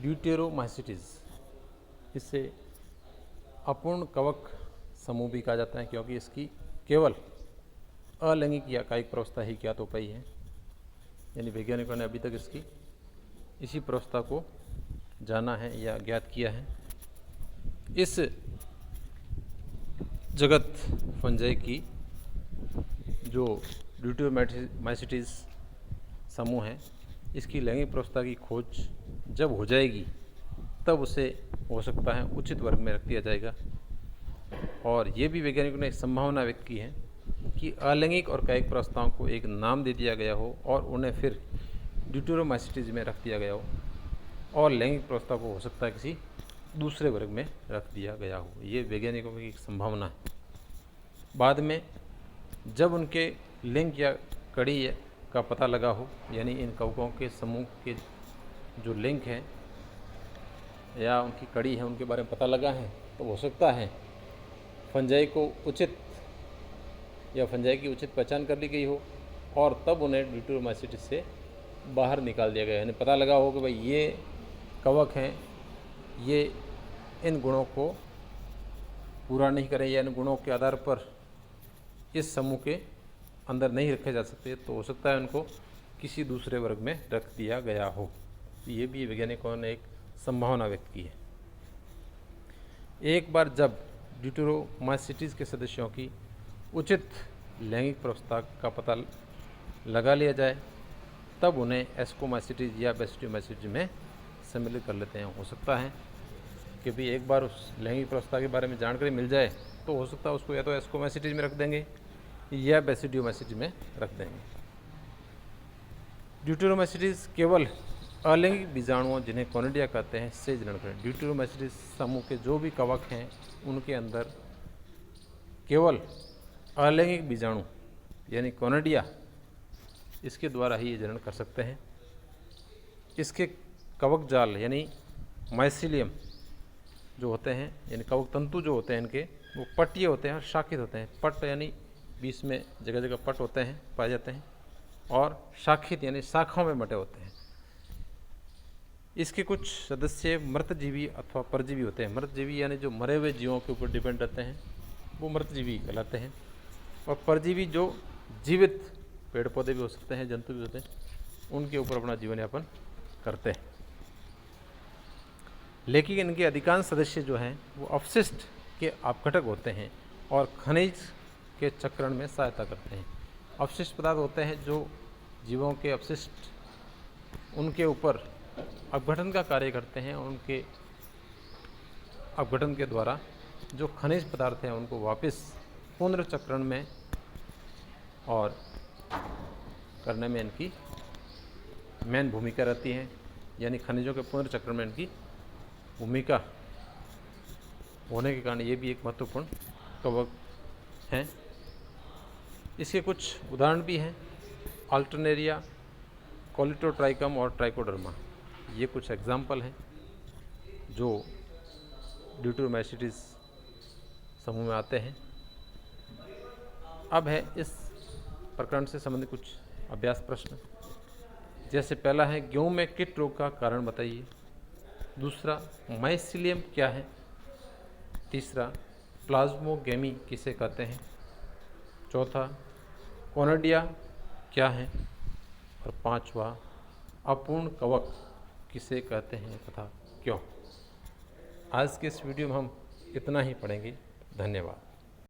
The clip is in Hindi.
ड्यूटेरोमाइसिटीज, इससे अपूर्ण कवक समूह भी कहा जाता है, क्योंकि इसकी केवल अलैंगिक या कायिक प्रवस्था ही ज्ञात हो पाई है। यानी वैज्ञानिकों ने अभी तक इसकी इसी प्रवस्था को जाना है या ज्ञात किया है। इस जगत फंजाई की जो ड्यूटेरोमाइसिटीज समूह है, इसकी लैंगिक प्रवस्था की खोज जब हो जाएगी तब उसे हो सकता है उचित वर्ग में रख दिया जाएगा। और ये भी वैज्ञानिकों ने एक संभावना व्यक्त की है कि अलैंगिक और कायिक प्रवस्थाओं को एक नाम दे दिया गया हो और उन्हें फिर ड्यूटेरोमाइसिटीज में रख दिया गया हो, और लैंगिक प्रवस्था को हो सकता है किसी दूसरे वर्ग में रख दिया गया हो। ये वैज्ञानिकों की एक संभावना है। बाद में जब उनके लिंग या कड़ी का पता लगा हो, यानी इन कवकों के समूह के जो लिंक हैं या उनकी कड़ी है उनके बारे में पता लगा है, तो हो सकता है फंजाई को उचित या फंजाई की उचित पहचान कर ली गई हो और तब उन्हें ड्यूटेरोमाइसिटीज से बाहर निकाल दिया गया। यानी पता लगा हो कि भाई ये कवक हैं, ये इन गुणों को पूरा नहीं करें या इन गुणों के आधार पर इस समूह के अंदर नहीं रखे जा सकते, तो हो सकता है उनको किसी दूसरे वर्ग में रख दिया गया हो। ये भी वैज्ञानिकों ने एक संभावना व्यक्त की है। एक बार जब ड्यूटेरोमाइसिटीज के सदस्यों की उचित लैंगिक प्रवस्था का पता लगा लिया जाए, तब उन्हें एस्कोमाइसिटीज या बेसिडियोमाइसिटीज में सम्मिलित कर लेते हैं। हो सकता है कि भी एक बार उस लैंगिक प्रवस्था के बारे में जानकारी मिल जाए तो हो सकता है उसको या तो एस्कोमाइसिटीज में रख देंगे या बेसिडियोमाइसिटीज में रख देंगे। ड्यूटेरोमाइसिटीज केवल अलैंगिक बीजाणुओं, जिन्हें कोनिडिया कहते हैं, से जनन करें। ड्यूटेरोमाइसिटीज समूह के जो भी कवक हैं उनके अंदर केवल अलैंगिक बीजाणु यानी कोनिडिया, इसके द्वारा ही ये जनन कर सकते हैं। इसके कवक जाल यानी माइसिलियम जो होते हैं, यानी कवक तंतु जो होते हैं इनके, वो पट्टीय होते हैं और शाखित होते हैं। पट यानी बीच में जगह जगह पट होते हैं, पाए जाते हैं, और शाखित यानी शाखाओं में बटे होते हैं। इसके कुछ सदस्य मृतजीवी अथवा परजीवी होते हैं। मृतजीवी यानी जो मरे हुए जीवों के ऊपर डिपेंड रहते हैं, वो मृतजीवी कहलाते हैं। और परजीवी जो जीवित पेड़ पौधे भी हो सकते हैं, जंतु भी होते हैं, उनके ऊपर अपना जीवन यापन करते हैं। लेकिन इनके अधिकांश सदस्य जो हैं वो अपशिष्ट के अपघटक होते हैं और खनिज के चक्रण में सहायता करते हैं। अपशिष्ट पदार्थ होते हैं जो जीवों के अपशिष्ट, उनके ऊपर अपघटन का कार्य करते हैं। उनके अपघटन के द्वारा जो खनिज पदार्थ हैं उनको वापस पुनर्चक्रण में और करने में इनकी मेन भूमिका रहती है। यानी खनिजों के पुनर्चक्रण में इनकी भूमिका होने के कारण ये भी एक महत्वपूर्ण कवक हैं। इसके कुछ उदाहरण भी हैं, अल्टरनेरिया, कोलिटोट्राइकम और ट्राइकोडर्मा। ये कुछ एग्जाम्पल हैं जो ड्यूटेरोमाइसिटीज समूह में आते हैं। अब है इस प्रकरण से संबंधित कुछ अभ्यास प्रश्न। जैसे पहला है, गेहूं में कीट रोग का कारण बताइए। दूसरा, माइसिलियम क्या है। तीसरा, प्लाज्मोगेमी किसे कहते हैं। चौथा, कोनिडिया क्या है। और पांचवा, अपूर्ण कवक किसे कहते हैं तथा क्यों। आज के इस वीडियो में हम इतना ही पढ़ेंगे। धन्यवाद।